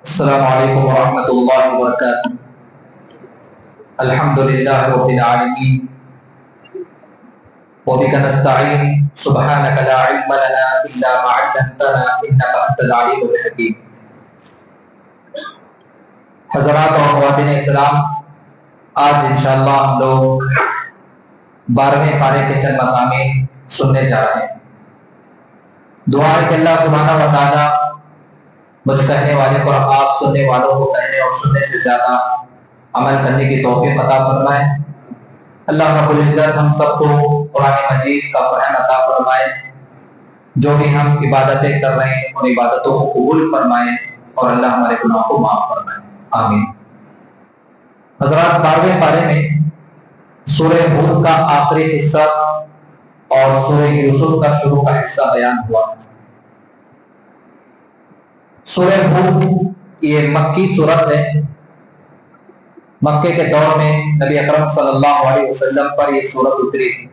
السلام علیکم ورحمۃ اللہ وبرکاتہ۔ الحمد للہ رب العالمین وبک نستعین سبحانک لا علم لنا الا ما علمتنا انک انت العلیم الحکیم۔ حضرات اور خواتین اسلام، آج انشاءاللہ ہم لوگ 12ویں پارے کے چند مضامین سننے جا رہے ہیں۔ دعا ہے کہ اللہ سبحانہ و تعالی مجھ کہنے والے کو اور آپ سننے والوں کو کہنے اور سننے سے زیادہ عمل کرنے کی توفیق عطا فرمائے۔ اللہ رب العزت ہم سب کو قرآن مجید کا فہم عطا فرمائے۔ جو بھی ہم عبادتیں کر رہے ہیں ان عبادتوں کو قبول فرمائے اور اللہ ہمارے گناہوں کو معاف فرمائے، آمین۔ حضرات، 12ویں پارے میں سورہ ہود کا آخری حصہ اور سورہ یوسف کا شروع کا حصہ بیان ہوا۔ سورہ ہود یہ مکی سورت ہے۔ مکے کے دور میں نبی اکرم صلی اللہ علیہ وسلم پر یہ سورت اتری تھی۔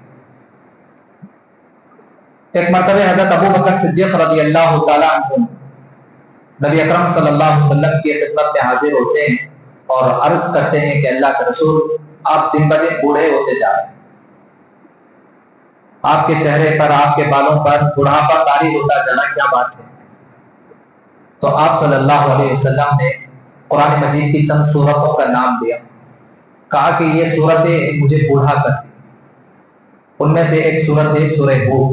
ایک مرتبہ حضرت ابو بکر صدیق رضی اللہ تعالیٰ عنہ نبی اکرم صلی اللہ علیہ وسلم کی خدمت میں حاضر ہوتے ہیں اور عرض کرتے ہیں کہ اللہ کے رسول، آپ دن بدن بوڑھے ہوتے جا رہے ہیں، آپ کے چہرے پر، آپ کے بالوں پر بڑھاپا طاری ہوتا جا رہا، کیا بات ہے؟ تو آپ صلی اللہ علیہ وسلم نے قرآن مجید کی چند سورتوں کا نام لیا، کہا کہ یہ سورتیں مجھے بوڑھا کرتی۔ ان میں سے ایک سورت ہے سورہ ہود۔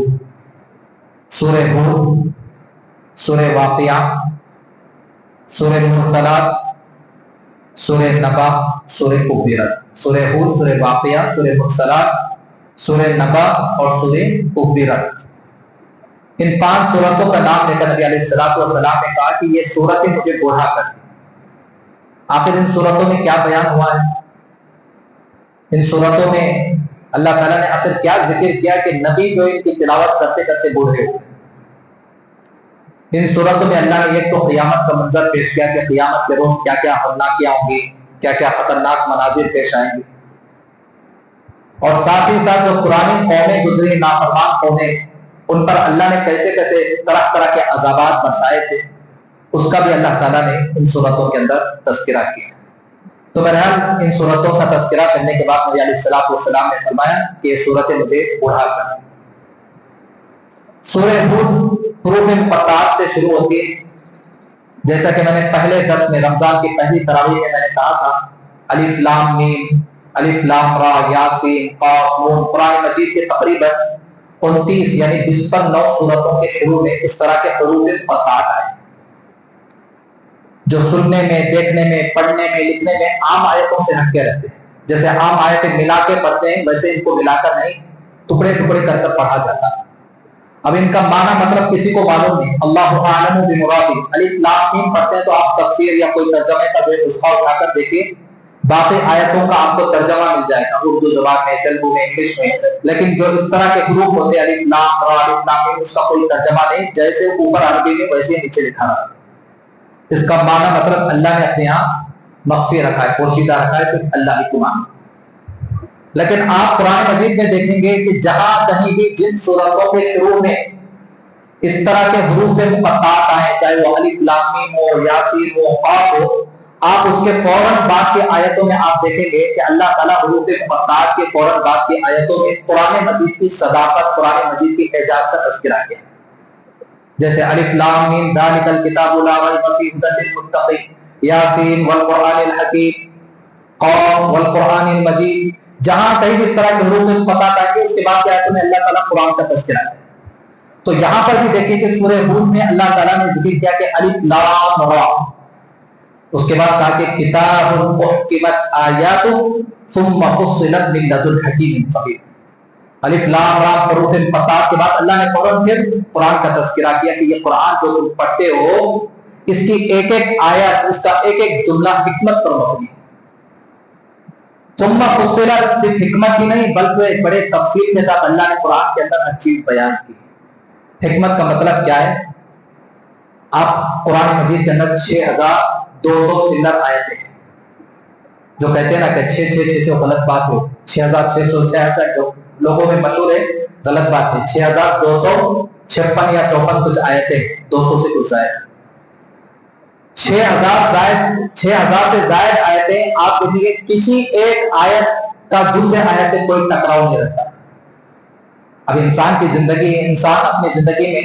سورہ ہود، سورہ واقعہ، سورہ مرسلات، سورہ نبا، سورہ کفرت۔ سورہ ہود، سورہ واقعہ، سورہ مرسلات، سورہ نبا اور سورہ کفرت۔ ان 5 سورتوں کا نام لے کر نبی علیہ الصلوۃ والسلام نے کہا کہ یہ سورتیں مجھے بوڑھا کرتی۔ آخر ان سورتوں میں کیا بیان ہوا ہے؟ ان سورتوں میں اللہ تعالیٰ نے آخر کیا ذکر کیا کہ نبی جو ان کی تلاوت کرتے کرتے بوڑھے ہوئے؟ ان سورتوں میں اللہ نے ایک تو قیامت کا منظر پیش کیا کہ قیامت کے روز کیا کیا ہولناکیاں ہوں گی، کیا کیا خطرناک مناظر پیش آئیں گے، اور ساتھ ہی ساتھ جو پرانی قومیں گزری، نافرمان قومیں، ان پر اللہ نے کیسے کیسے طرح طرح کے عذابات برسائے تھے، اس کا بھی اللہ تعالیٰ نے ان سورتوں کے اندر تذکرہ کیا۔ تو بہرحال ان سورتوں کا تذکرہ کرنے کے بعد نبی علیہ الصلوۃ والسلام نے فرمایا کہ یہ سورتیں مجھے بوڑھا کر۔ سورہ ہود حروف مقطعات سے شروع ہوتی ہے، جیسا کہ میں نے پہلے درس میں رمضان کی پہلی تراویح میں نے کہا تھا، الف لام میم، الف لام را، یاسین، قاف، نون۔ قرآن مجید کے تقریباً 29 یعنی 59 سورتوں کے شروع میں اس طرح کے حروف مقطعات آئے جو سننے میں، دیکھنے میں، پڑھنے میں، لکھنے میں عام آیتوں سے ہٹ کے رہتے ہیں۔ جیسے عام آیتیں ملا کے پڑھتے ہیں، ویسے ان کو ملا کر نہیں، ٹکڑے ٹکڑے کر کر پڑھا جاتا ہے۔ اب ان کا معنی مطلب کسی کو معلوم نہیں، اللہ اعلم بمرادہ۔ الف لام میم پڑھتے ہیں تو آپ تفسیر یا کوئی ترجمے کا جو نسخہ اٹھا کر دیکھیے، باقی آیتوں کا آپ کو ترجمہ مل جائے گا اردو زبان میں، تیلگو میں، انگلش میں، لیکن جو اس طرح کے حروف ہوتے ہیں الف لام را، الف لام میم، اس کا کوئی ترجمہ نہیں، جیسے اوپر عربی میں ویسے نیچے لکھا رہا ہے۔ اس کا معنی مطلب اللہ نے اپنے یہاں مخفی رکھا ہے، پوشیدہ رکھا ہے، صرف اللہ ہی کو معنی۔ لیکن آپ قرآن مجید میں دیکھیں گے کہ جہاں کہیں بھی جن سورتوں کے شروع میں اس طرح کے حروف مقطعات آئے، چاہے وہ الف لام میم ہو، یاسین ہو، قاف ہو، آپ اس کے فوراً بعد کی آیتوں میں آپ دیکھیں گے کہ اللہ تعالیٰ حروف مقطعات کے فوراً بعد کی آیتوں میں قرآن مجید کی صداقت، قرآن مجید کی اعجاز کا تذکرہ کیا۔ جیسے الف لام میم ذالک الکتاب لا ریب فیہ ھدی للمتقین، یاسین والقرآن الحکیم، قاف والقرآن المجید۔ جہاں کہیں بھی اس طرح کے حروف مقطعات آئیں گے، اس کے بعد کی آیتوں میں اللہ تعالیٰ قرآن کا تذکرہ ہے۔ تو یہاں پر بھی دیکھیں کہ سورہ ہود میں اللہ تعالیٰ نے ذکر کیا کہ الف لام را، اس کے بعد کہا کہ کتاب محکمت آیات ثم فصلت من لدن حکیم خبیر۔ الف لام را حروف مقطعات کے بعد اللہ نے فوراً پھر قرآن کا تذکرہ کیا کہ یہ قرآن جو تم پڑھتے ہو، اس کی ایک ایک آیت، اس کا ایک ایک جملہ حکمت پر مبنی ہے۔ ثم فصلت صرف حکمت ہی نہیں بلکہ بڑے تفصیل کے ساتھ اللہ نے قرآن کے اندر ہر چیز بیان کی۔ حکمت کا مطلب کیا ہے؟ آپ قرآن مجید کے اندر 6200 چلر آیتیں ہیں، جو کہتے ہیں نا کہ 6 غلط بات ہو، 6666 جو لوگوں میں مشہور ہے، غلط بات ہے۔ 6256 یا 54 کچھ آیتیں، 200 سے کچھ آیت۔ 6,000 سے زائد آیتیں آپ دیکھیں گے کسی ایک آیت کا دوسرے آیت سے کوئی ٹکراؤ نہیں رہتا. اب انسان کی زندگی، انسان اپنی زندگی میں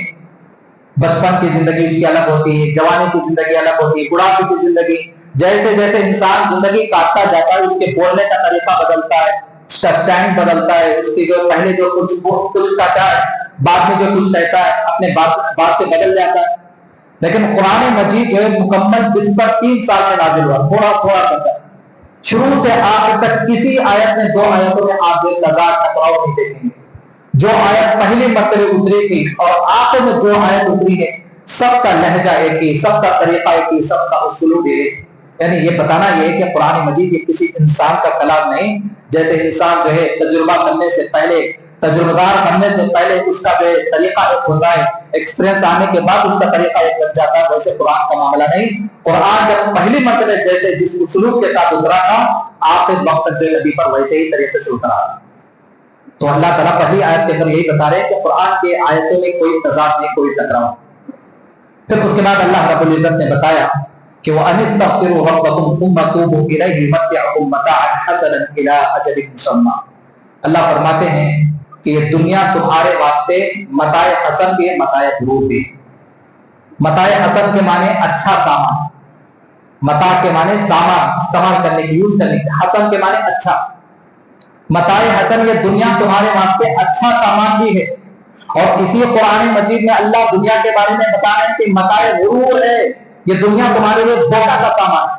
بچپن کی زندگی اس کی الگ ہوتی ہے، جوانی کی زندگی الگ ہوتی ہے، بڑھاپے کی زندگی، جیسے جیسے انسان زندگی کاٹتا جاتا ہے اس کے بولنے کا طریقہ بدلتا ہے، اس کا سٹینڈ بدلتا ہے، اس کی جو پہلے جو کچھ کہتا ہے بعد میں جو کچھ کہتا ہے اپنے بات سے بدل جاتا ہے. لیکن قرآن مجید جو ہے مکمل 3 سال میں نازل ہوا، تھوڑا تھوڑا کرتا ہے. شروع سے آخر تک کسی آیت میں 2 آیتوں میں آپ ایک تضاد ٹکراؤ نہیں دیکھیں گے. جو آیت پہلی مرتبہ اتری تھی اور آخر میں جو آیت اتری ہے سب کا لہجہ ایک ہی، سب کا طریقہ ایک ہی، سب کا اسلوب ایک. یعنی یہ بتانا یہ کہ قرآن مجید یہ کسی انسان کا کلام نہیں. جیسے انسان جو ہے تجربہ کرنے سے پہلے، تجربہ دار بننے سے پہلے اس کا جو ہے طریقہ ایک ہوتا ہے، ایکسپیرینس آنے کے بعد اس کا طریقہ ایک بن جاتا ہے، ویسے قرآن کا معاملہ نہیں. قرآن جب پہلی مرتبہ جیسے جس اسلوب کے ساتھ اترا تھا آخر وقت جو نبی پر ویسے ہی طریقے سے اترا. تو اللہ تعالیٰ پہلی آیت کے اندر یہی بتا رہے ہیں کہ قرآن کے آیتوں میں کوئی تضاد نہیں، کوئی ٹکراؤ. پھر اس کے بعد اللہ رب العزت نے بتایا کہ وَأَنِ اسْتَغْفِرُوا رَبَّكُمْ ثُمَّ تُوبُوا إِلَيْهِ يُمَتِّعْكُمْ مَتَاعًا حَسَنًا إِلَىٰ أَجَلٍ مُّسَمًّى. اللہ فرماتے ہیں کہ یہ دنیا تمہارے واسطے متاع حسن بھی ہے، متاع غرور بھی. متاع حسن کے معنی اچھا سامان، متاع کے معنی سامان استعمال کرنے کی، یوز کرنے کی، حسن کے معنی اچھا. متاع حسن یہ دنیا تمہارے واسطے اچھا سامان بھی ہے. اور اسی قرآن مجید میں اللہ دنیا کے بارے میں بتا رہے ہیں کہ متاع غرور ہے، یہ دنیا تمہارے لیے دھوکہ کا سامان ہے.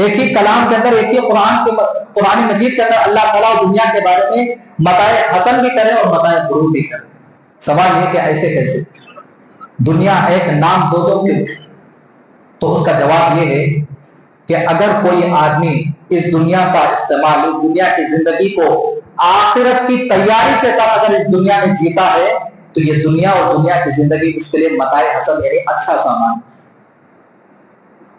ایک ہی کلام کے اندر، ایک ہی قرآن مجید کے اندر اللہ تعالیٰ دنیا کے بارے میں متاع حسن بھی کرے اور متاع غرور بھی کرے. سوال یہ کہ ایسے کیسے دنیا ایک نام دو کیوں؟ تو اس کا جواب یہ ہے کہ اگر کوئی آدمی اس دنیا کا استعمال، اس دنیا کی زندگی کو آخرت کی تیاری کے ساتھ اگر اس دنیا میں جیتا ہے تو یہ دنیا اور دنیا کی زندگی اس کے لیے متاع حسن یعنی اچھا سامان.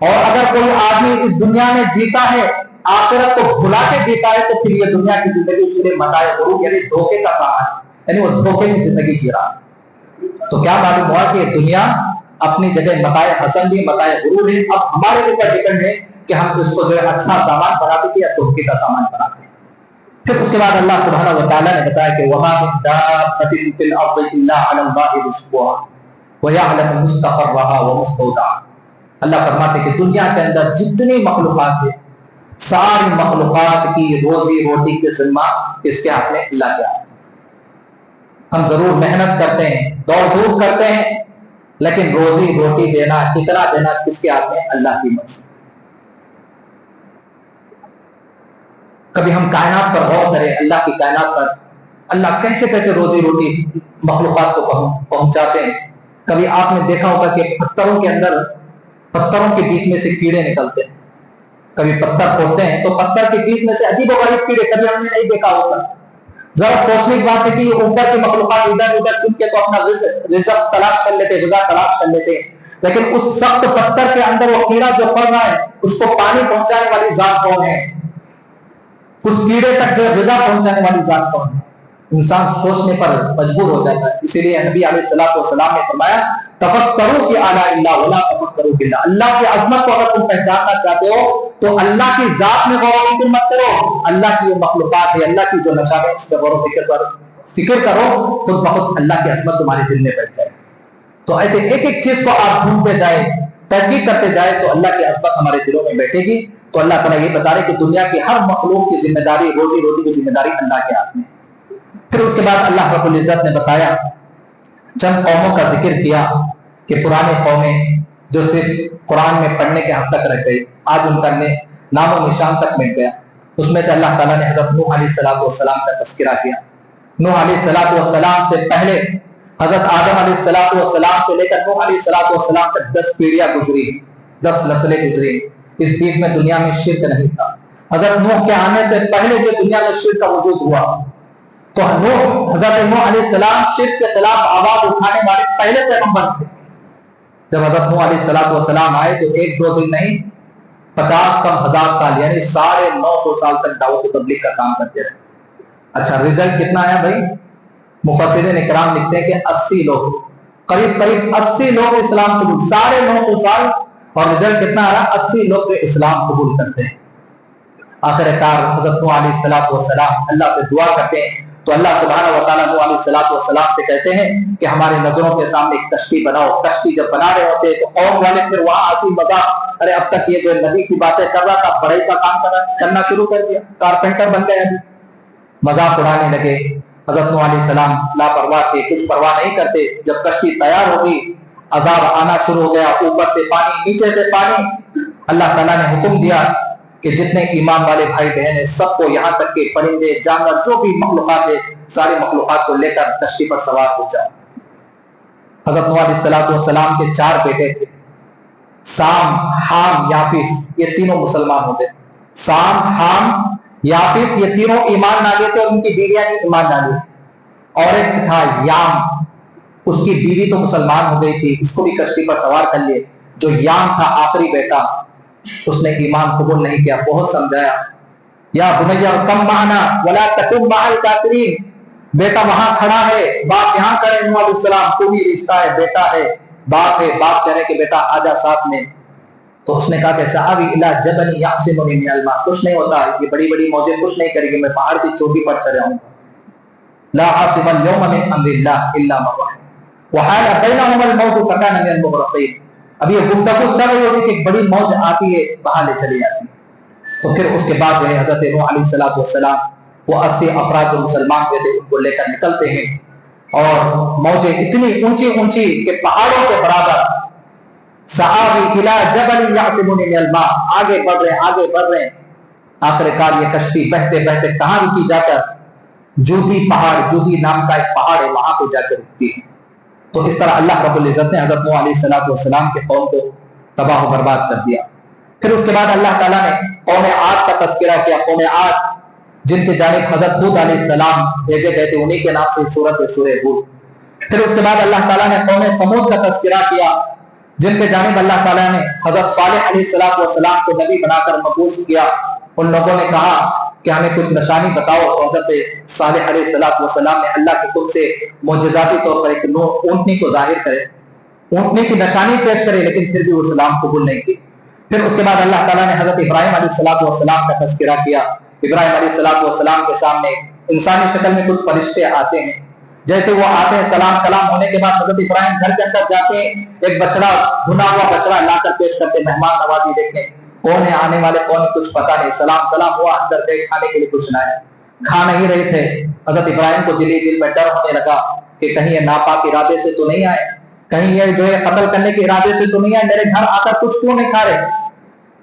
اور اگر کوئی آدمی اس دنیا میں جیتا ہے آخرت کو بھلا کے جیتا ہے تو پھر یہ دنیا کی زندگی اس کے لیے متاع غرور یعنی دھوکے کا سامان، یعنی وہ دھوکے میں زندگی جی رہا. تو کیا معلوم ہوا کہ دنیا اپنی جگہ متاع حسن بھی، متاع غرور ہے. اب ہمارے اوپر ڈیپینڈ ہے کہ ہم اس کو جو ہے اچھا سامان بناتے ہیں یا دھوکے کا سامان بناتے ہیں. پھر اس کے بعد اللہ سبحانہ و تعالیٰ نے بتایا کہ وَمَا مِن دَابَّةٍ فِي الْأَرْضِ إِلَّا عَلَى اللَّهِ رِزْقُهَا وَيَعْلَمُ مُسْتَقَرَّهَا وَمُسْتَوْدَعَهَا. اللہ فرماتے ہیں کہ دنیا کے اندر جتنی مخلوقات ہیں ساری مخلوقات کی روزی روٹی کے ذمہ اس کے ہاتھ میں، اللہ کے ہاتھ میں. ہم ضرور محنت کرتے ہیں، دوڑ دھوپ کرتے ہیں، لیکن روزی روٹی دینا، کتنا دینا کس کے ہاتھ میں؟ اللہ کی مرضی. کبھی ہم کائنات پر غور کریں، اللہ کی کائنات پر اللہ کیسے کیسے روزی روٹی مخلوقات کو پہنچاتے ہیں. کبھی آپ نے دیکھا ہوگا کہ پتھروں کے اندر، پتھروں کے بیچ میں سے کیڑے نکلتے ہیں. کبھی پتھر پھوڑتے ہیں تو پتھر کے بیچ میں سے عجیب و غریب کیڑے کبھی ہم نے نہیں دیکھا ہوتا. ذرا سوچنے کی بات ہے کہ اوپر کی مخلوقات ادھر ادھر چن کے تو اپنا رزق تلاش کر لیتے، غذا تلاش کر لیتے، لیکن اس سخت پتھر کے اندر وہ کیڑا جو پڑ رہا ہے اس کو پانی پہنچانے والی ذات کون ہے؟ اس کیڑے تک جو غذا پہنچانے والی ذات کون ہے؟ انسان سوچنے پر مجبور ہو جاتا ہے. اسی لیے نبی علیہ الصلوۃ والسلام نے فرمایا تفکروا فی آلاء اللہ ولا تفکروا باللہ. اللہ کی عظمت کو اگر تم پہچاننا چاہتے ہو تو اللہ کی ذات میں غور و فکر مت کرو، اللہ کی وہ مخلوقات ہے، اللہ کی جو نشانیں اس پر غور و فکر کرو، خود بخود اللہ کی عظمت تمہارے دل میں بیٹھ جائے. تو ایسے ایک ایک چیز کو آپ ڈھونڈتے جائیں، تحقیق کرتے جائیں تو اللہ کی عظمت ہمارے دلوں میں بیٹھے گی. تو اللہ تعالیٰ یہ بتا رہے کہ دنیا کی ہر مخلوق کی ذمہ داری، روزی روٹی کی ذمہ داری اللہ کے ہاتھ میں. پھر اس کے بعد اللہ رب العزت نے بتایا، چند قوموں کا ذکر کیا کہ پرانے قومیں جو صرف قرآن میں پڑھنے کے حد تک رہ گئی، آج ان کا نام و نشان تک مٹ گیا. اس میں سے اللہ تعالیٰ نے حضرت نوح علیہ السلام کا تذکرہ کیا. نوح علیہ السلام سے پہلے حضرت آدم علیہ السلام سے لے کر نوح علیہ السلام تک 10 پیڑیاں گزری، 10 نسلیں گزری. اس بیچ میں دنیا میں شرک نہیں تھا. حضرت نوح کے آنے سے پہلے جو دنیا میں شرک کا وجود ہوا تو حضرت نوح علیہ السلام شرک کے خلاف آواز اٹھانے والے پہلے پیغمبر تھے. جب حضرت نوح علیہ السلام آئے تو 1-2 دن نہیں، 50 کم 1000 سال یعنی 950 سال تک دعوت و تبلیغ کا کام کرتے رہے. اچھا رزلٹ کتنا آیا بھائی؟ مفسرین اکرام لکھتے ہیں کہ 80 لوگ، قریب 80 لوگ اسلام قبول، 950 سال اور رزلٹ کتنا آ رہا؟ 80 لوگ جو اسلام قبول کرتے ہیں۔ آخر کار حضرت نوح علیہ السلام اللہ سے دعا کرتے ہیں تو اللہ سبحانہ و تعالیٰ نوح علیہ السلام سے کہتے ہیں کہ ہمارے نظروں کے سامنے ایک کشتی بناؤ۔ کشتی جب بنا رہے ہوتے تو قوم والے پھر وہاں ہنسی مذاق، ارے اب تک یہ جو نبی کی باتیں کر رہا تھا بڑائی کا کام کرنا شروع کر دیا، کارپینٹر بن گئے، ابھی مذاق اڑانے لگے۔ حضرت نوح علیہ السلام لاپرواہ تھے، کچھ پرواہ نہیں کرتے۔ جب کشتی تیار ہو گئی، عذاب آنا شروع ہو گیا، اوپر سے پانی نیچے سے پانی۔ اللہ تعالیٰ نے حکم دیا کہ جتنے ایمان والے بھائی بہن ہیں سب کو، یہاں تک کہ پرندے جانور جو بھی مخلوقات ہے ساری مخلوقات کو لے کر کشتی پر سوار ہو جاؤ۔ حضرت نوح علیہ السلام کے 4 بیٹے تھے، سام، حام، یافیس، یہ تینوں مسلمان ہو گئے۔ سام، حام، یافیس یہ تینوں ایمان لانے تھے اور ان کی بیویاں بھی ایمان لانے۔ اور ایک تھا یام، اس کی بیوی تو مسلمان ہو گئی تھی، اس کو بھی کشتی پر سوار کر لیے۔ جو یام تھا آخری بیٹا، اس نے ایمان قبول نہیں کیا، بہت سمجھایا، یا بنیا کم معنا ولا تکن مع الکافرین، بیٹا وہاں کھڑا ہے، باپ یہاں کھڑے، نوح علیہ السلام کوئی رشتہ ہے، بیٹا ہے، باپ ہے، باپ کہہ رہے کہ بیٹا آجا ساتھ میں۔ تو اس نے کہا کہ سآوی الی جبل یعصمنی من الماء، کچھ نہیں ہوتا، یہ بڑی بڑی موجیں کچھ نہیں کرے گی، میں پہاڑ کی چوٹی پر کھڑا ہوں۔ لا عاصم اليوم من امر اللہ الا من رحم وحال بینہما الموج فکان من المغرقین۔ اب یہ گفتگو چل رہی ہوتی کہ ایک بڑی موج آتی ہے، بہا لے چلی جاتی۔ تو پھر اس کے بعد جو ہے حضرت نوح علیہ السلام وہ 80 افراد جو مسلمان ہوئے تھے ان کو لے کر نکلتے ہیں، اور موجیں اتنی اونچی اونچی کہ پہاڑوں کے برابر۔ سآوی الی جبل یعصمنی من الماء، آگے بڑھ رہے آگے بڑھ رہے، آخر کار یہ کشتی بہتے بہتے کہاں رکی؟ جا کر جودی پہاڑ، جودی نام کا ایک پہاڑ ہے، وہاں پہ جا کے رکتی ہے۔ تو اس طرح اللہ رب العزت نے حضرت نوح علیہ السلام کے قوم کو تباہ و برباد کر دیا۔ پھر اس کے بعد اللہ تعالیٰ نے قوم عاد کا تذکرہ کیا۔ قوم عاد جن کی جانب حضرت ہود علیہ السلام بھیجے گئے تھے، انہی کے نام سے سورۃ سورہ ہود۔ پھر اس کے بعد اللہ تعالیٰ نے قوم سمود کا تذکرہ کیا، جن کے جانب اللہ تعالیٰ نے حضرت صالح علیہ السلام کو نبی بنا کر مبعوث کیا۔ ان لوگوں نے کہا کہ ہمیں کچھ نشانی بتاؤ، تو حضرت صالح علیہ السلام نے اللہ کے حکم سے معجزاتی طور پر ایک اونٹنی کو ظاہر کرے، اونٹنی کی نشانی پیش کرے، لیکن پھر بھی وہ اسلام قبول نہیں کی۔ پھر اس کے بعد اللہ تعالیٰ نے حضرت ابراہیم علیہ السلام کا تذکرہ کیا۔ ابراہیم علیہ السلام کے سامنے انسانی شکل میں کچھ فرشتے آتے ہیں، جیسے وہ آتے ہیں سلام کلام ہونے کے بعد حضرت ابراہیم گھر کے اندر جاتے ہیں، ایک بچڑا، بھنا ہوا بچڑا لا کر پیش کرتے، مہمان نوازی دیکھیں، کون ہے آنے والے، کون ہے کچھ پتہ نہیں، سلام کلام ہوا، اندر گئے، کھانے کے لیے کچھ نہ ہے، کھا نہیں رہے تھے۔ حضرت ابراہیم کو دل میں ڈر ہونے لگا کہ کہیں یہ ناپاک ارادے سے تو نہیں آئے، کہیں یہ جو ہے قتل کرنے کے ارادے سے تو نہیں آئے، میرے گھر آ کر کچھ کیوں نہیں کھا رہے؟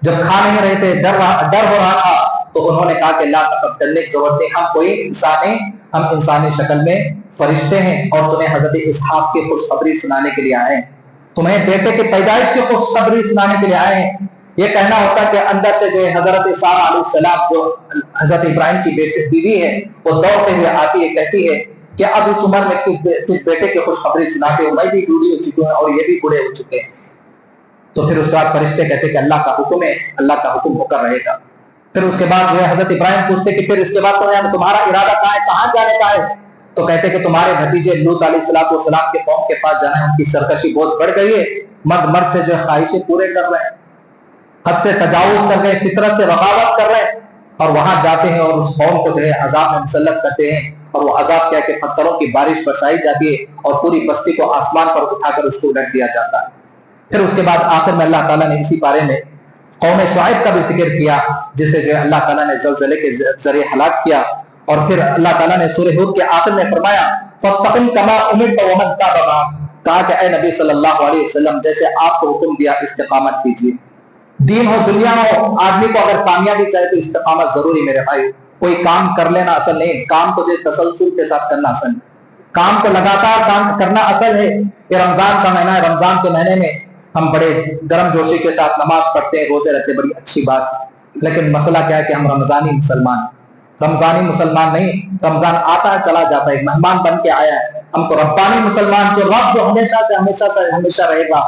جب کھا نہیں رہے تھے، ڈر ہو رہا تھا، تو انہوں نے کہا کہ لا تخف، ڈرنے کی ضرورت نہیں، ہم کوئی انسان ہیں، ہم انسانی شکل میں فرشتے ہیں، اور تمہیں حضرت اسحاق کی خوشخبری سنانے کے لیے آئے ہیں، تمہیں بیٹے کی پیدائش کی خوشخبری سنانے کے لیے آئے ہیں۔ یہ کہنا ہوتا کہ اندر سے جو ہے حضرت سارہ علیہ السلام جو حضرت ابراہیم کی بیوی ہے وہ دوڑتے ہوئے آتی ہے، کہتی ہے کہ اب اس عمر میں کس بیٹے کی خوشخبری سناتے ہو، میں بھی بوڑھی ہو چکی ہوں اور یہ بھی بوڑھے ہو چکے ہیں۔ تو پھر اس کے بعد فرشتے کہتے کہ اللہ کا حکم ہے، اللہ کا حکم ہو کر رہے گا۔ پھر اس کے بعد جو ہے حضرت ابراہیم پوچھتے کہ پھر اس کے بعد تمہارا ارادہ کہاں ہے، کہاں جانے کا ہے؟ تو کہتے کہ تمہارے بھتیجے لوط علیہ السلام کے قوم کے پاس جانا ہے، ان کی سرکشی بہت بڑھ گئی ہے، مرد سے جو خواہشیں پورے کر رہے ہیں، حد سے تجاوز کر رہے ہیں، فطرت سے بغاوت کر رہے ہیں، اور وہاں جاتے ہیں اور اس قوم کو جو ہے عذاب میں مسلط کرتے ہیں، اور وہ عذاب کیا کہ پتھروں کی بارش برسائی جاتی ہے اور پوری بستی کو آسمان پر اٹھا کر اس کو الٹ دیا جاتا ہے۔ پھر اس کے بعد آخر میں اللہ تعالیٰ نے اسی بارے میں قوم شعیب کا بھی ذکر کیا، جسے جو ہے اللہ تعالیٰ نے زلزلے کے ذریعے ہلاک کیا۔ اور پھر اللہ تعالیٰ نے سورہ ہود کے آخر میں فرمایا فاستقم کما امرت ومن تاب معک، کہا کہ اے نبی صلی اللہ علیہ وسلم جیسے آپ کو حکم دیا استقامت کیجیے، دین ہو دنیا ہو، آدمی کو اگر کامیابی چاہے تو استقامت ضروری میرے بھائی۔ کوئی کام کر لینا اصل نہیں، کام کو جو تسلسل کے ساتھ کرنا اصل ہے، کام کو لگاتار کام کرنا اصل ہے۔ یہ رمضان کا مہینہ ہے، رمضان کے مہینے میں ہم بڑے گرم جوشی کے ساتھ نماز پڑھتے ہیں، روزے رکھتے ہیں، بڑی اچھی بات، لیکن مسئلہ کیا ہے کہ ہم رمضانی مسلمان نہیں، رمضان آتا ہے چلا جاتا ہے، ایک مہمان بن کے آیا ہے، ہم کو ربانی مسلمان جو ہمیشہ رہے گا،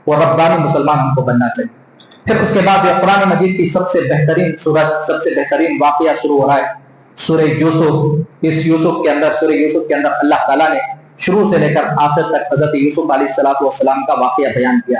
وہ ربانی مسلمان ہم کو بننا چاہیے۔ پھر اس کے بعد یہ قرآن مجید کی سب سے بہترین سورت، سب سے بہترین واقعہ شروع ہو رہا ہے، سورہ یوسف۔ اس سورہ یوسف کے اندر اللہ تعالیٰ نے شروع سے لے کر آخر تک حضرت یوسف علیہ السلام کا واقعہ بیان کیا۔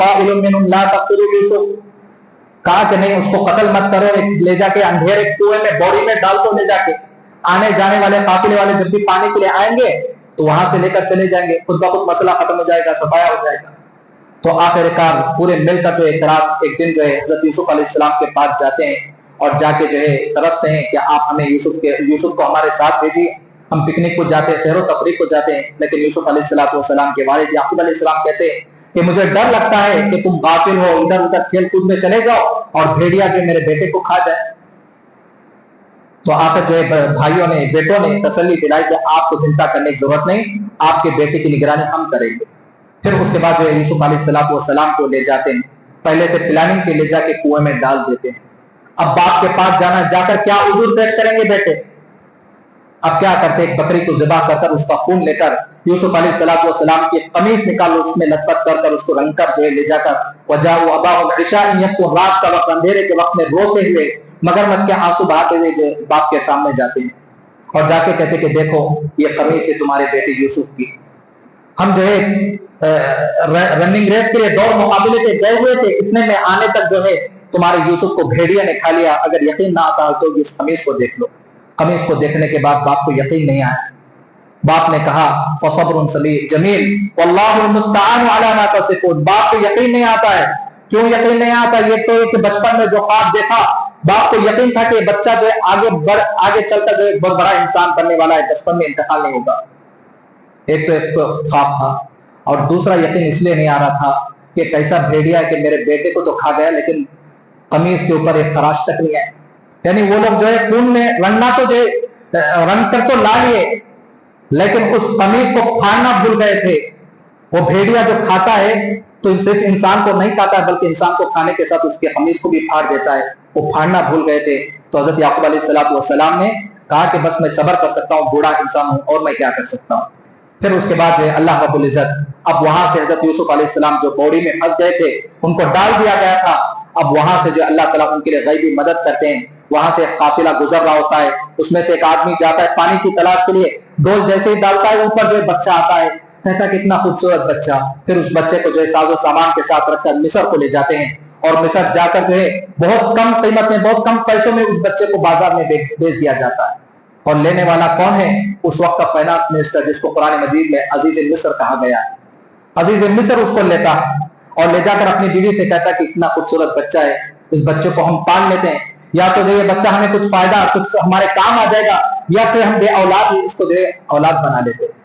قائل منهم لا تقتلوا یوسف، کہا کہ نہیں اس کو قتل مت کرو، ایک لے جا کے اندھیرے کنویں میں بوری میں ڈال دو، لے جا کے آنے جانے والے قافلے والے جب بھی پانی کے لیے آئیں گے تو وہاں سے لے کر چلے جائیں گے، خود بخود مسئلہ ختم ہو جائے گا، صفایا ہو جائے گا۔ تو آخر کار پورے مل کر جو ایک رات ایک دن جو ہے حضرت یوسف علیہ السلام کے پاس جاتے ہیں اور جا کے جو ہے ترستے ہیں کہ آپ ہمیں یوسف کو ہمارے ساتھ بھیجیے، ہم پکنک کو جاتے ہیں، سیر و تفریح کو جاتے ہیں۔ لیکن یوسف علیہ السلام کے والد یعقوب علیہ السلام کہتے ہیں کہ مجھے ڈر لگتا ہے کہ تم غافل ہو، ادھر ادھر کھیل کود میں چلے جاؤ اور بھیڑیا جو میرے بیٹے کو کھا جائے۔ تو آخر جو ہے بھائیوں نے بیٹوں نے تسلی دلائی کہ آپ کو چنتا کرنے کی ضرورت نہیں، آپ کے بیٹے کی نگرانی ہم کریں گے۔ پھر اس کے بعد جو ہے یوسف علیہ السلام کو لے جاتے ہیں، پہلے سے پلاننگ کے لے جا کے کنویں میں ڈال دیتے ہیں۔ اب باپ کے پاس جانا، جا کر کیا عذر پیش کریں گے بیٹے؟ اب کیا کرتے، ایک بکری کو ذبح کر کر اس کا خون لے کر یوسف علیہ السلام کی قمیص نکال اس میں لت پت کر اس کو رنگ کر جو ہے لے جا کر وجاءوا اباهم عشاء، رات کا وقت اندھیرے کے وقت میں روتے ہوئے مگرمچھ کے آنسو بہاتے ہوئے جو باپ کے سامنے جاتے ہیں اور جا کے کہتے کہ دیکھو یہ قمیص ہے تمہارے بیٹے یوسف کی، ہم جو ہے رننگ ریس کے لیے دوڑ مقابلے پہ گئے ہوئے تھے، اتنے میں آنے تک جو ہے تمہارے یوسف کو بھیڑیا نے کھا لیا، اگر یقین نہ آتا تو اس قمیص کو دیکھ لو۔ قمیص کو دیکھنے کے بعد باپ کو یقین نہیں آیا، باپ نے کہا فصبر جمیل واللہ المستعان علی ما تصفون۔ باپ کو یقین نہیں آتا ہے، کیوں یقین نہیں آتا؟ یہ تو ایک بچپن میں جو خواب دیکھا، باپ کو یقین تھا کہ بچہ جو ہے آگے چل کر جو ایک بہت بڑا انسان بننے والا ہے، بچپن میں انتقال نہیں ہوگا۔ ایک تو ایک خواب تھا، اور دوسرا یقین اس لیے نہیں آ رہا تھا کہ کیسا بھیڑیا کہ میرے بیٹے کو تو کھا گیا لیکن قمیص کے اوپر ایک خراش تک نہیں ہے۔ یعنی وہ لوگ جو ہے خون میں رنگنا تو جو ہے رنگ کر تو لا لیے لیکن اس قمیص کو پھاڑنا بھول گئے تھے۔ وہ بھیڑیا جو کھاتا ہے تو صرف انسان کو نہیں کھاتا بلکہ انسان کو کھانے کے ساتھ اس کے قمیص کو بھی پھاڑ دیتا ہے، وہ پھاڑنا بھول گئے تھے۔ تو حضرت یعقوب علیہ السلام نے کہا کہ بس میں صبر کر سکتا ہوں، بوڑھا انسان ہوں اور میں کیا کر سکتا ہوں۔ پھر اس کے بعد جو ہے اللہ رب العزت اب وہاں سے حضرت یوسف علیہ السلام جو بوڑی میں پھنس گئے تھے ان کو ڈال دیا گیا تھا، اب وہاں سے جو اللہ تعالیٰ ان کے لیے غیبی مدد کرتے ہیں۔ وہاں سے ایک قافلہ گزر رہا ہوتا ہے، اس میں سے ایک آدمی جاتا ہے پانی کی تلاش کے لیے، ڈول جیسے ہی ڈالتا ہے اوپر جو ہے بچہ آتا ہے، کہتا ہے کتنا خوبصورت بچہ۔ پھر اس بچے کو جو ہے ساز و سامان کے ساتھ رکھ کر مصر کو لے جاتے ہیں اور مصر جا کر جو ہے بہت کم قیمت میں بہت کم پیسوں میں اس بچے کو بازار میں بیچ دیا جاتا ہے۔ اور لینے والا کون ہے؟ اس وقت کا فائنانس منسٹر جس کو قرآن مجید میں عزیز مصر کہا گیا ہے۔ عزیز مصر اس کو لیتا ہے اور لے جا کر اپنی بیوی سے کہتا ہے کہ اتنا خوبصورت بچہ ہے، اس بچے کو ہم پال لیتے ہیں، یا تو جو یہ بچہ ہمیں کچھ فائدہ کچھ ہمارے کام آ جائے گا، یا پھر ہم بے اولاد ہی اس کو جو ہے اولاد بنا لیتے ہیں۔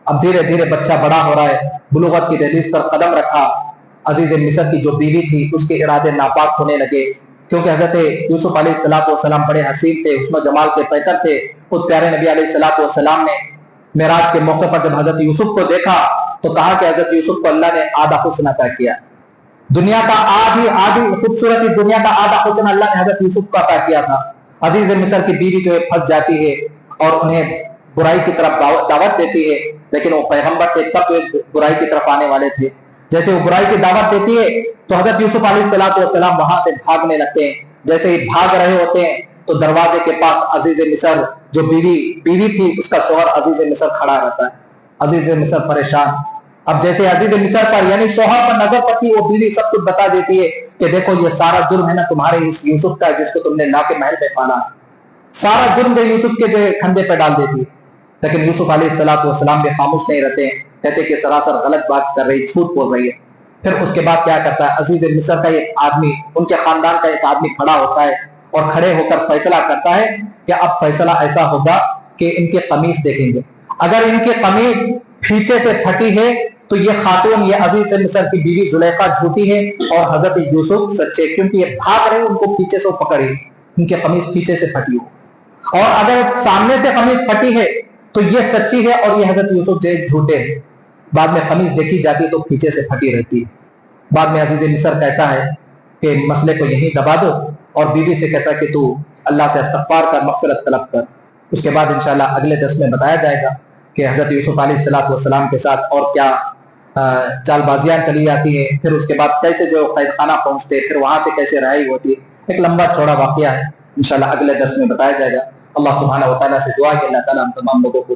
اب دھیرے دھیرے بچہ بڑا ہو رہا ہے، بلوغت کی دہلیز پر قدم رکھا، عزیز مصر کی جو بیوی تھی اس کے ارادے ناپاک ہونے لگے، کیونکہ حضرت یوسف علیہ السلام بڑے حسین تھے، حسن و جمال کے پیکر تھے۔ خود پیارے نبی علیہ السلام نے معراج کے موقع پر جب حضرت یوسف کو دیکھا تو کہا کہ حضرت یوسف کو اللہ نے آدھا حسن عطا کیا، دنیا کا آدھی خوبصورتی، دنیا کا آدھا حسن اللہ نے حضرت یوسف کو عطا کیا تھا۔ عزیز مصر کی بیوی جو ہے پھنس جاتی ہے اور انہیں برائی کی طرف دعوت دیتی ہے، لیکن وہ پیغمبر تھے تب جو برائی کی طرف آنے والے تھے۔ جیسے وہ برائی کی دعوت دیتی ہے تو حضرت یوسف علیہ السلام وہاں سے بھاگنے لگتے ہیں۔ جیسے ہی بھاگ رہے ہوتے ہیں تو دروازے کے پاس عزیز مصر جو بیوی تھی اس کا شوہر عزیز مصر کھڑا رہتا ہے۔ عزیز مصر پریشان، اب جیسے عزیز مصر پر یعنی شوہر پر نظر پڑتی وہ بیوی سب کچھ بتا دیتی ہے کہ دیکھو یہ سارا جرم ہے نا تمہارے اس یوسف کا جس کو تم نے لا کے محل میں پالا، سارا جرم جو یوسف کے جو کھندے پہ ڈال دیتی ہے۔ لیکن یوسف علیہ السلام بھی خاموش نہیں رہتے ہیں، کہتے کہ سراسر غلط بات کر رہی، جھوٹ بول رہی ہے۔ پھر اس کے بعد کیا کرتا ہے، عزیز مصر کا ایک آدمی، ان کے خاندان کا ایک آدمی کھڑا ہوتا ہے اور کھڑے ہو کر فیصلہ کرتا ہے کہ اب فیصلہ ایسا ہوگا کہ ان کے قمیص دیکھیں گے، اگر ان کے قمیص پیچھے سے پھٹی ہے تو یہ خاتون، یہ عزیز مصر کی بیوی زلیخا جھوٹی ہے اور حضرت یوسف سچے، کیونکہ یہ بھاگ رہے ان کو پیچھے سے پکڑے، ان کے قمیص پیچھے سے پھٹی ہو، اور اگر سامنے سے قمیص پھٹی ہے تو یہ سچی ہے اور یہ حضرت یوسف جو جھوٹے ہیں۔ بعد میں قمیص دیکھی جاتی تو پیچھے سے پھٹی رہتی ہے۔ بعد میں عزیز مصر کہتا ہے کہ مسئلے کو یہیں دبا دو، اور بیوی سے کہتا ہے کہ تو اللہ سے استغفار کر، مغفرت طلب کر۔ اس کے بعد انشاءاللہ اگلے درس میں بتایا جائے گا کہ حضرت یوسف علیہ السلام کے ساتھ اور کیا چال بازیاں چلی جاتی ہیں، پھر اس کے بعد کیسے جو قید خانہ پہنچتے، پھر وہاں سے کیسے رہائی ہوتی ہے، ایک لمبا چوڑا واقعہ ہے، انشاءاللہ اگلے درس میں بتایا جائے گا۔ اللہ سبحانہ و تعالیٰ سے دعا کہ اللہ تعالیٰ ہم تمام لوگوں کو